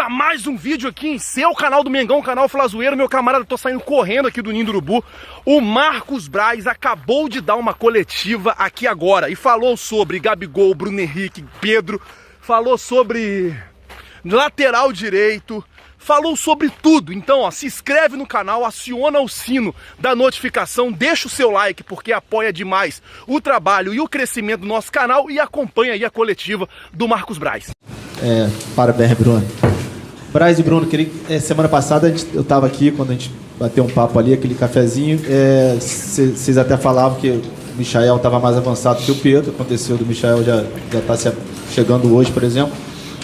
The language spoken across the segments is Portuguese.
para mais um vídeo aqui em seu canal do Mengão, canal Flazoeiro. Meu camarada, tô saindo correndo aqui do Ninho do Urubu. O Marcos Braz acabou de dar uma coletiva aqui agora e falou sobre Gabigol, Bruno Henrique, Pedro, falou sobre lateral direito, falou sobre tudo. Então, ó, se inscreve no canal, aciona o sino da notificação, deixa o seu like porque apoia demais o trabalho e o crescimento do nosso canal e acompanha aí a coletiva do Marcos Braz. Parabéns, Bruno. Braz e Bruno, semana passada eu estava aqui, quando a gente bateu um papo ali, aquele cafezinho, vocês até falavam que o Michael estava mais avançado que o Pedro. Aconteceu do Michael já está chegando hoje, por exemplo.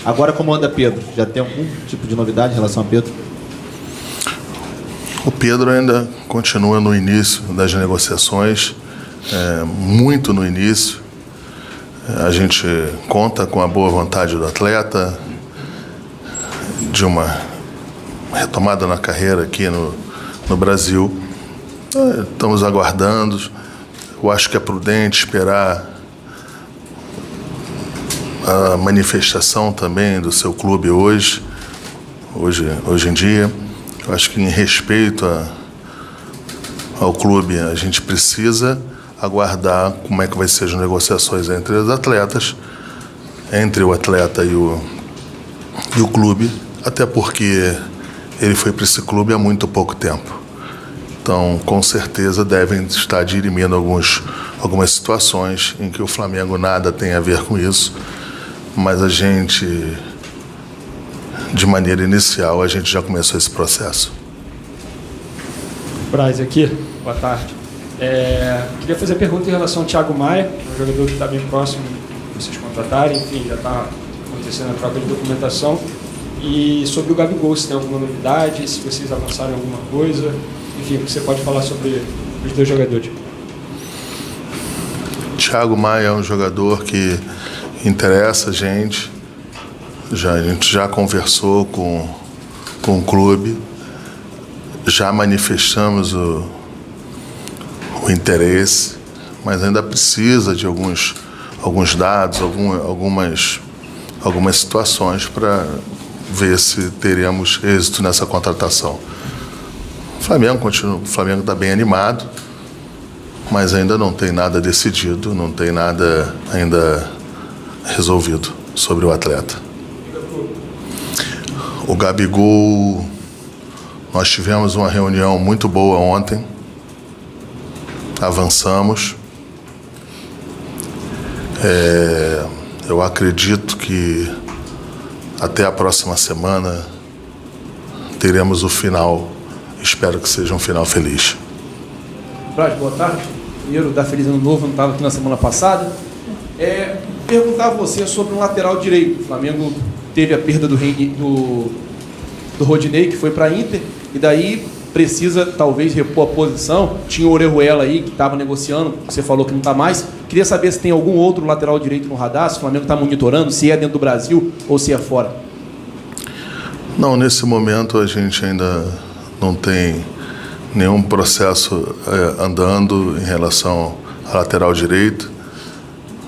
Agora, como anda Pedro? Já tem algum tipo de novidade em relação a Pedro? O Pedro ainda continua no início das negociações, muito no início. A gente conta com a boa vontade do atleta, de uma retomada na carreira aqui no Brasil. Estamos aguardando. Eu acho que é prudente esperar a manifestação também do seu clube hoje em dia. Eu acho que em respeito ao clube, a gente precisa aguardar como é que vai ser as negociações entre os atletas, entre o atleta e o clube, até porque ele foi para esse clube há muito pouco tempo. Então, com certeza, devem estar dirimindo algumas situações em que o Flamengo nada tem a ver com isso, mas a gente, de maneira inicial, a gente já começou esse processo. Braz aqui, boa tarde. Queria fazer a pergunta em relação ao Thiago Maia, um jogador que está bem próximo de vocês contratarem, enfim, já está acontecendo a troca de documentação. E sobre o Gabigol, se tem alguma novidade, se vocês avançaram em alguma coisa, enfim, o que você pode falar sobre os dois jogadores? Thiago Maia é um jogador que interessa a gente já conversou com o clube, já manifestamos o interesse, mas ainda precisa de alguns dados, algumas situações para ver se teremos êxito nessa contratação. O Flamengo está bem animado, mas ainda não tem nada decidido, não tem nada ainda resolvido sobre o atleta. O Gabigol, nós tivemos uma reunião muito boa ontem, avançamos. Eu acredito que até a próxima semana teremos o final. Espero que seja um final feliz. Braz, boa tarde. Primeiro, dar feliz ano novo, não estava aqui na semana passada. Perguntar a você sobre um lateral direito. O Flamengo teve a perda do Rodinei, que foi para a Inter, e daí precisa talvez repor a posição. Tinha o Orejuela aí, que estava negociando, você falou que não está mais. Queria saber se tem algum outro lateral direito no radar, se o Flamengo está monitorando, se é dentro do Brasil ou se é fora. Não, nesse momento a gente ainda não tem nenhum processo andando em relação à lateral direito.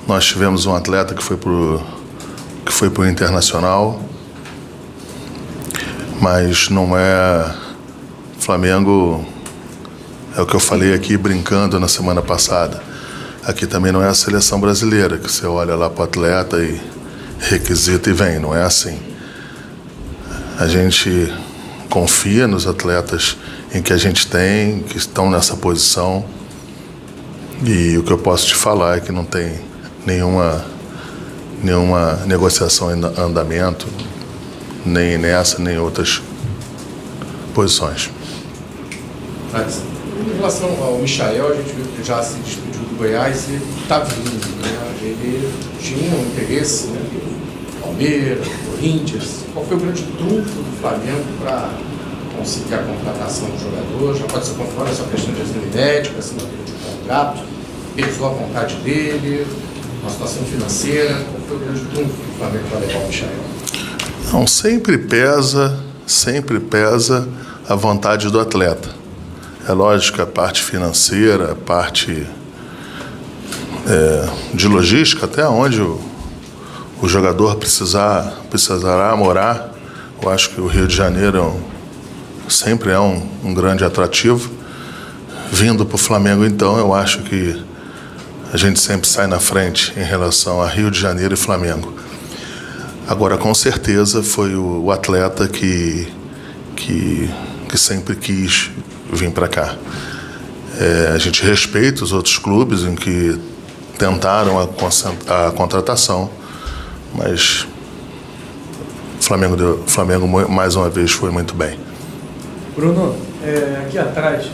Nós tivemos um atleta que foi para o Internacional, mas não é Flamengo, é o que eu falei aqui brincando na semana passada. Aqui também não é a seleção brasileira, que você olha lá para o atleta e requisita e vem, não é assim. A gente confia nos atletas em que a gente tem, que estão nessa posição, e o que eu posso te falar é que não tem nenhuma negociação em andamento, nem nessa, nem em outras posições. Em relação ao Michael, a gente viu que já se despediu do Goiás e está vindo, né? Ele tinha um interesse, né? Palmeiras, Corinthians. Qual foi o grande trunfo do Flamengo para conseguir a contratação do jogador? Já pode ser confirmada essa questão de exame médico, assinatura de contrato, pesou a vontade dele, uma situação financeira. Qual foi o grande trunfo do Flamengo para levar o Michael? Não, sempre pesa a vontade do atleta. É lógico, a parte financeira, a parte de logística, até onde o jogador precisará morar, Eu acho que o Rio de Janeiro sempre é um grande atrativo. Vindo para o Flamengo, então, eu acho que a gente sempre sai na frente em relação a Rio de Janeiro e Flamengo. Agora, com certeza, foi o atleta que sempre quis vir para cá. A gente respeita os outros clubes em que tentaram a contratação, mas o Flamengo mais uma vez foi muito bem. Bruno, aqui atrás,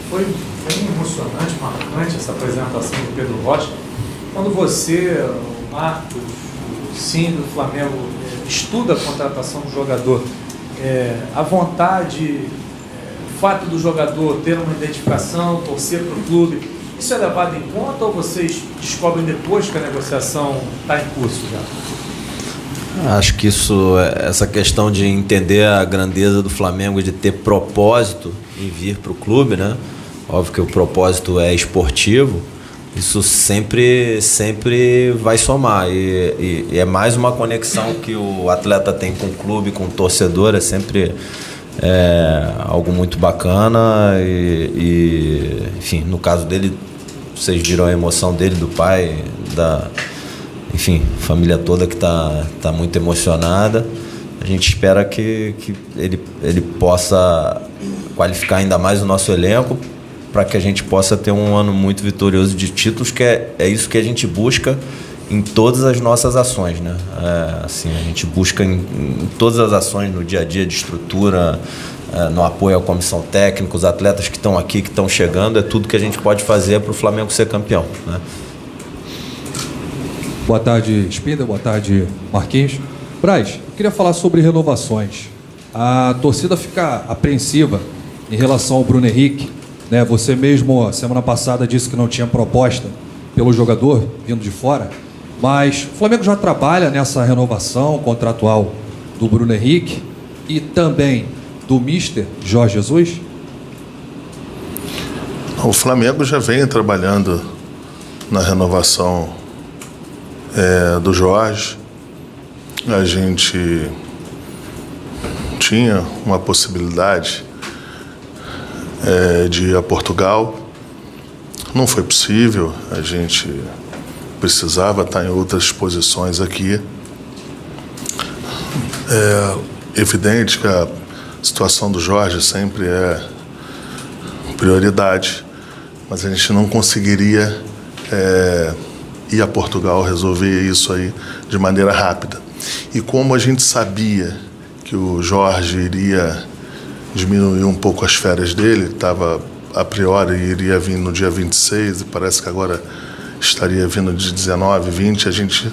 foi bem emocionante, marcante essa apresentação do Pedro Rocha. Quando você, o Marcos, o Cíndio do Flamengo, estuda a contratação do jogador, a vontade, o fato do jogador ter uma identificação, torcer para o clube, isso é levado em conta ou vocês descobrem depois que a negociação está em curso já? Acho que essa questão de entender a grandeza do Flamengo, de ter propósito em vir para o clube, né? Óbvio que o propósito é esportivo, isso sempre vai somar e é mais uma conexão que o atleta tem com o clube, com o torcedor, é sempre algo muito bacana e enfim, no caso dele, vocês viram a emoção dele, do pai, enfim, família toda que está muito emocionada. A gente espera que ele possa qualificar ainda mais o nosso elenco para que a gente possa ter um ano muito vitorioso de títulos, que é isso que a gente busca em todas as nossas ações, né? Assim, a gente busca em todas as ações no dia a dia de estrutura, no apoio à comissão técnica, os atletas que estão aqui, que estão chegando, é tudo que a gente pode fazer para o Flamengo ser campeão, né? Boa tarde, Spinda. Boa tarde, Marquinhos. Braz, eu queria falar sobre renovações. A torcida fica apreensiva em relação ao Bruno Henrique, né? Você mesmo, semana passada, disse que não tinha proposta pelo jogador vindo de fora, mas o Flamengo já trabalha nessa renovação contratual do Bruno Henrique e também do Mister Jorge Jesus? O Flamengo já vem trabalhando na renovação do Jorge. A gente tinha uma possibilidade de ir a Portugal. Não foi possível, a gente precisava estar em outras posições aqui. É evidente que a situação do Jorge sempre é prioridade, mas a gente não conseguiria ir a Portugal resolver isso aí de maneira rápida. E como a gente sabia que o Jorge iria diminuir um pouco as férias dele, estava a priori iria vir no dia 26 e parece que agora estaria vindo de 19, 20, a gente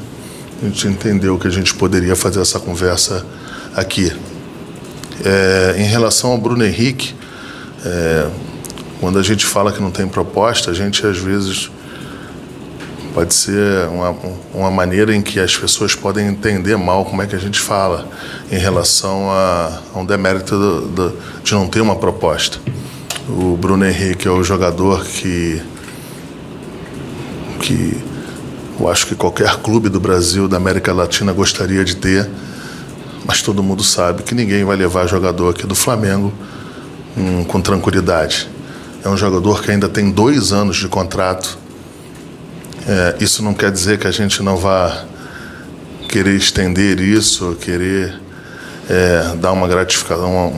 entendeu que a gente poderia fazer essa conversa aqui. Em relação ao Bruno Henrique, quando a gente fala que não tem proposta, a gente às vezes pode ser uma maneira em que as pessoas podem entender mal como é que a gente fala em relação a um demérito de não ter uma proposta. O Bruno Henrique é o jogador que eu acho que qualquer clube do Brasil, da América Latina, gostaria de ter, mas todo mundo sabe que ninguém vai levar jogador aqui do Flamengo com tranquilidade. É um jogador que ainda tem 2 anos de contrato. Isso não quer dizer que a gente não vá querer estender isso, querer dar uma gratificação,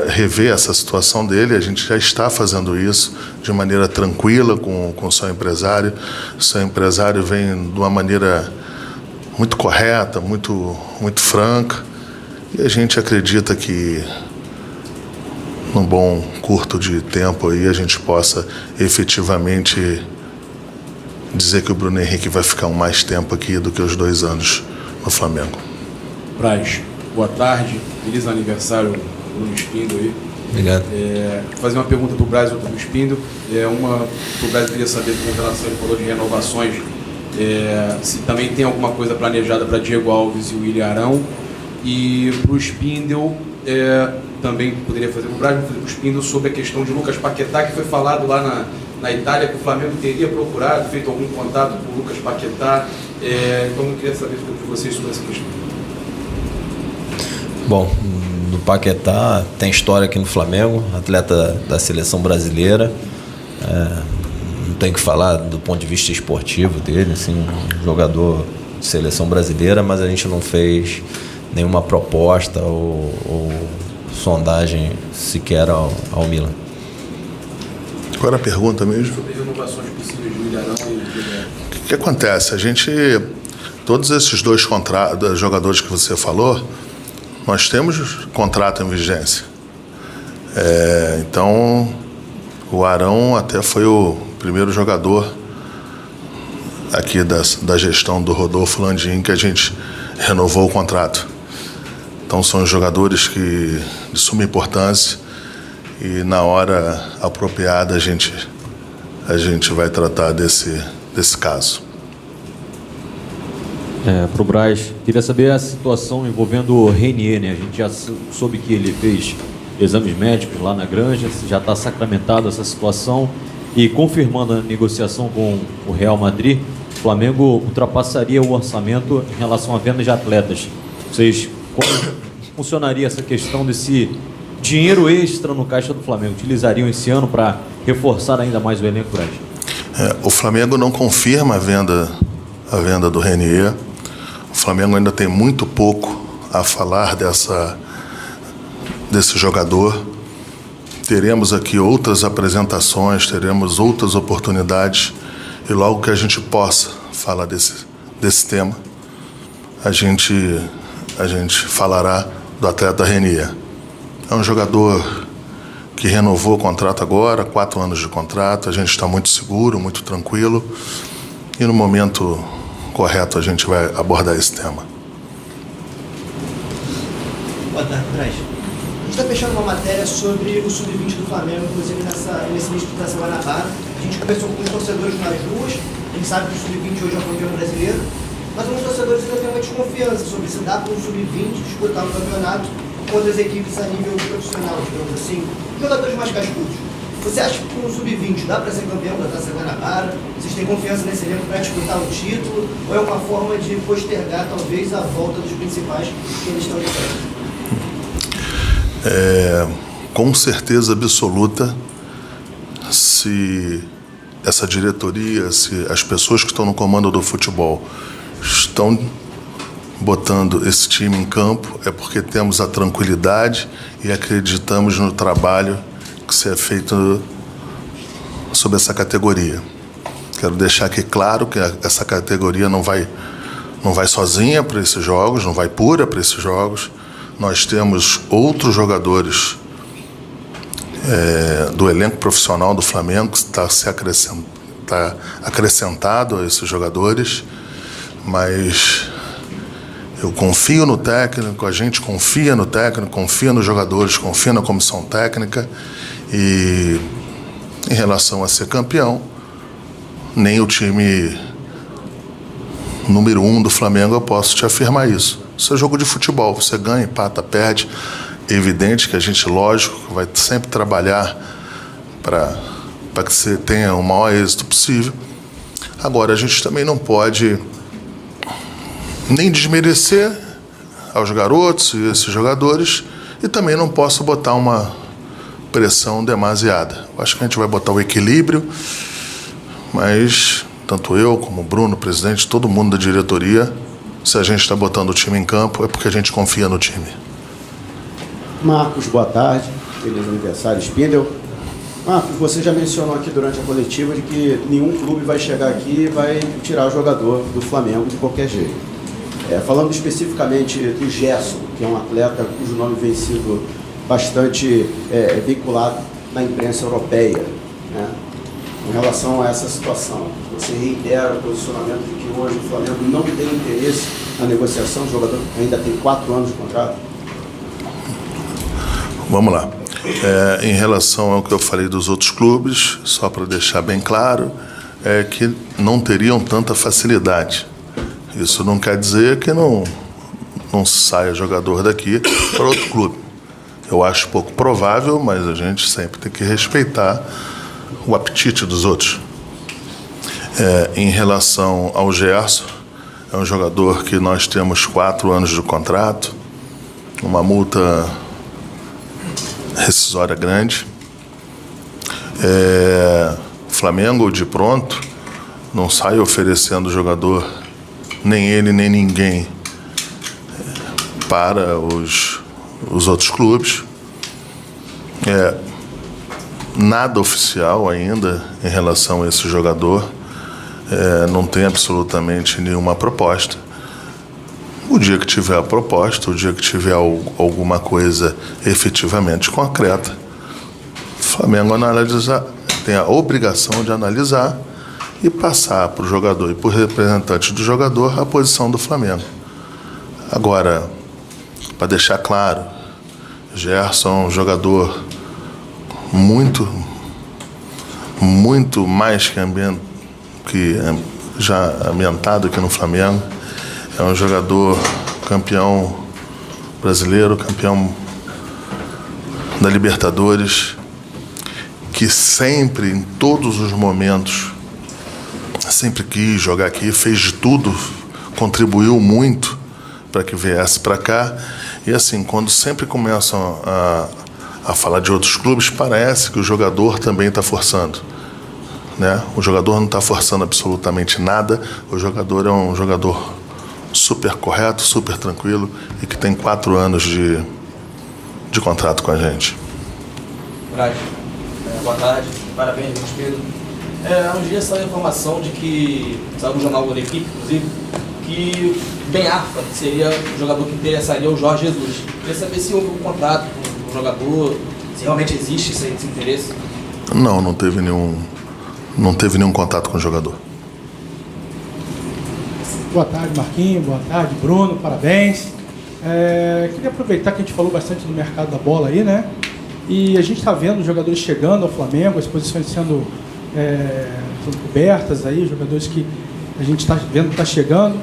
rever essa situação dele. A gente já está fazendo isso de maneira tranquila com o seu empresário. O seu empresário vem de uma maneira muito correta, muito franca, e a gente acredita que num bom curto de tempo aí a gente possa efetivamente dizer que o Bruno Henrique vai ficar mais tempo aqui do que os 2 anos no Flamengo. Braz, boa tarde, feliz aniversário Bruno Espindo aí. Obrigado. Vou fazer uma pergunta para o Braz e outra para o Espindo. O Braz queria saber com relação, ele falou de renovações, se também tem alguma coisa planejada para Diego Alves e o William Arão. E para o Spindle, também poderia fazer para o Braz, fazer para o Spindle sobre a questão de Lucas Paquetá, que foi falado lá na Itália, que o Flamengo teria procurado, feito algum contato com o Lucas Paquetá. Então eu queria saber de vocês sobre essa questão. Bom, no Paquetá tem história aqui no Flamengo, atleta da seleção brasileira. Não tem que falar do ponto de vista esportivo dele, assim, um jogador de seleção brasileira, mas a gente não fez nenhuma proposta ou sondagem sequer ao Milan. Qual era a pergunta mesmo? Sobre renovações possíveis do Ilharão e do O que acontece? Todos esses dois jogadores que você falou, nós temos contrato em vigência. Então, o Arão até foi o primeiro jogador aqui da gestão do Rodolfo Landim que a gente renovou o contrato. Então, são jogadores de suma importância e na hora apropriada a gente vai tratar desse caso. Para o Braz, queria saber a situação envolvendo o Renier, né? A gente já soube que ele fez exames médicos lá na Granja, já está sacramentada essa situação e confirmando a negociação com o Real Madrid, o Flamengo ultrapassaria o orçamento em relação à venda de atletas. Como funcionaria essa questão desse dinheiro extra no caixa do Flamengo? Utilizariam esse ano para reforçar ainda mais o elenco, Braz? O Flamengo não confirma a venda do Renier. O Flamengo ainda tem muito pouco a falar desse jogador. Teremos aqui outras apresentações, teremos outras oportunidades e logo que a gente possa falar desse tema, a gente falará do atleta Renier. É um jogador que renovou o contrato agora, 4 anos de contrato, a gente está muito seguro, muito tranquilo e no momento correto a gente vai abordar esse tema. Boa tarde, Braz. A gente está fechando uma matéria sobre o Sub-20 do Flamengo, inclusive nesse início da Semana Barra. A gente conversou com os torcedores nas ruas, a gente sabe que o Sub-20 hoje é o campeão brasileiro, mas alguns torcedores ainda têm uma desconfiança sobre se dá para o Sub-20 disputar um campeonato contra as equipes a nível profissional, digamos assim, jogadores mais cascudos. Você acha que com o Sub-20 dá para ser campeão da Taça Guanabara? Vocês têm confiança nesse elenco para disputar o título? Ou é uma forma de postergar, talvez, a volta dos principais que eles estão lutando? Com certeza absoluta, se essa diretoria, se as pessoas que estão no comando do futebol estão botando esse time em campo, é porque temos a tranquilidade e acreditamos no trabalho que se é feito sobre essa categoria. Quero deixar aqui claro que essa categoria não vai sozinha para esses jogos, não vai pura para esses jogos. Nós temos outros jogadores do elenco profissional do Flamengo que está acrescentado a esses jogadores, mas eu confio no técnico, a gente confia no técnico, confia nos jogadores, confia na comissão técnica e em relação a ser campeão, nem o time número 1 do Flamengo eu posso te afirmar isso. Isso é jogo de futebol, você ganha, empata, perde. É evidente que a gente, lógico, vai sempre trabalhar para que você tenha o maior êxito possível. Agora, a gente também não pode nem desmerecer aos garotos e esses jogadores e também não posso botar uma pressão demasiada. Eu acho que a gente vai botar o equilíbrio, mas tanto eu como o Bruno, o presidente, todo mundo da diretoria, se a gente está botando o time em campo é porque a gente confia no time. Marcos, boa tarde. Feliz aniversário, Spindel. Marcos, você já mencionou aqui durante a coletiva de que nenhum clube vai chegar aqui e vai tirar o jogador do Flamengo de qualquer jeito. Falando especificamente do Gerson, que é um atleta cujo nome vem sido bastante vinculado na imprensa europeia, né? Em relação a essa situação, você reitera o posicionamento de que hoje o Flamengo não tem interesse na negociação, o jogador ainda tem 4 anos de contrato? Vamos lá. Em relação ao que eu falei dos outros clubes, só para deixar bem claro, é que não teriam tanta facilidade. Isso não quer dizer que não saia jogador daqui para outro clube. Eu acho pouco provável, mas a gente sempre tem que respeitar o apetite dos outros. Em relação ao Gerson, é um jogador que nós temos 4 anos de contrato. uma multa rescisória grande. O Flamengo, de pronto, não sai oferecendo jogador, nem ele, nem ninguém, para os outros clubes. Nada oficial ainda em relação a esse jogador. Não tem absolutamente nenhuma proposta. O dia que tiver a proposta, o dia que tiver alguma coisa efetivamente concreta, o Flamengo tem a obrigação de analisar e passar para o jogador e para o representante do jogador a posição do Flamengo. Agora, para deixar claro, Gerson é um jogador muito mais que já ambientado aqui no Flamengo. É um jogador campeão brasileiro, campeão da Libertadores, que sempre, em todos os momentos, sempre quis jogar aqui, fez de tudo, contribuiu muito para que viesse para cá. E assim, quando sempre começam a falar de outros clubes, parece que o jogador também está forçando, né? O jogador não está forçando absolutamente nada. O jogador é um jogador super correto, super tranquilo e que tem 4 anos de contrato com a gente. Braz, boa tarde, parabéns, Luiz Pedro. Há uns dias saiu a informação de que, saiu no jornal da equipe, inclusive, que Ben Arfa seria o jogador que interessaria o Jorge Jesus. Queria saber se houve um contrato com o jogador, se realmente existe esse interesse. Não teve nenhum contato com o jogador. Boa tarde, Marquinhos. Boa tarde, Bruno. Parabéns. Queria aproveitar que a gente falou bastante do mercado da bola aí, né? E a gente está vendo os jogadores chegando ao Flamengo, as posições sendo cobertas aí, jogadores que a gente está vendo que está chegando.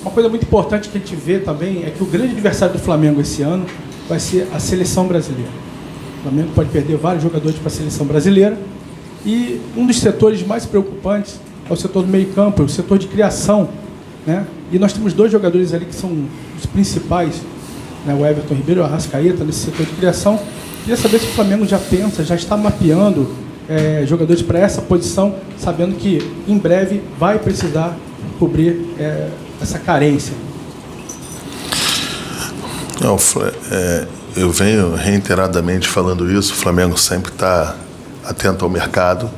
Uma coisa muito importante que a gente vê também é que o grande adversário do Flamengo esse ano vai ser a seleção brasileira. O Flamengo pode perder vários jogadores para a seleção brasileira. E um dos setores mais preocupantes é o setor do meio-campo, o setor de criação, né? E nós temos 2 jogadores ali que são os principais, né? O Everton Ribeiro e o Arrascaeta nesse setor de criação. Queria saber se o Flamengo já pensa, já está mapeando jogadores para essa posição, sabendo que em breve vai precisar cobrir essa carência. Eu venho reiteradamente falando isso. O Flamengo sempre está atento ao mercado,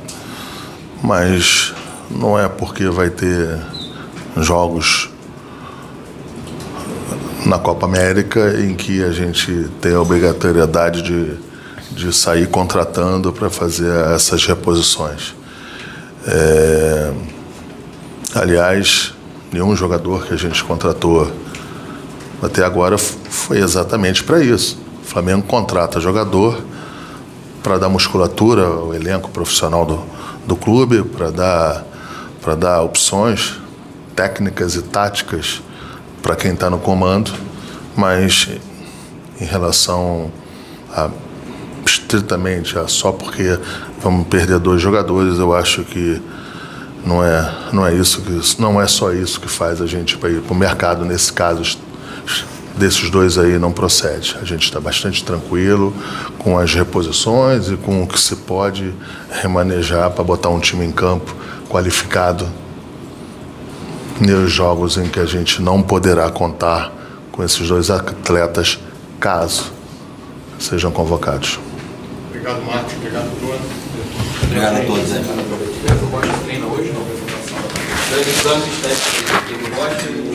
mas não é porque vai ter jogos na Copa América em que a gente tem a obrigatoriedade de sair contratando para fazer essas reposições. Aliás, nenhum jogador que a gente contratou até agora foi exatamente para isso. O Flamengo contrata jogador para dar musculatura ao elenco profissional do clube, para dar opções técnicas e táticas para quem está no comando, mas em relação estritamente só porque vamos perder 2 jogadores, eu acho que não é só isso que faz a gente ir para o mercado. Nesse caso desses 2 aí não procede. A gente está bastante tranquilo com as reposições e com o que se pode remanejar para botar um time em campo qualificado nos jogos em que a gente não poderá contar com esses 2 atletas, caso sejam convocados. Obrigado, Marcos. Obrigado, Bruno. Obrigado a todos. O Rocha treina hoje na apresentação? Exames, testes, o Rocha e o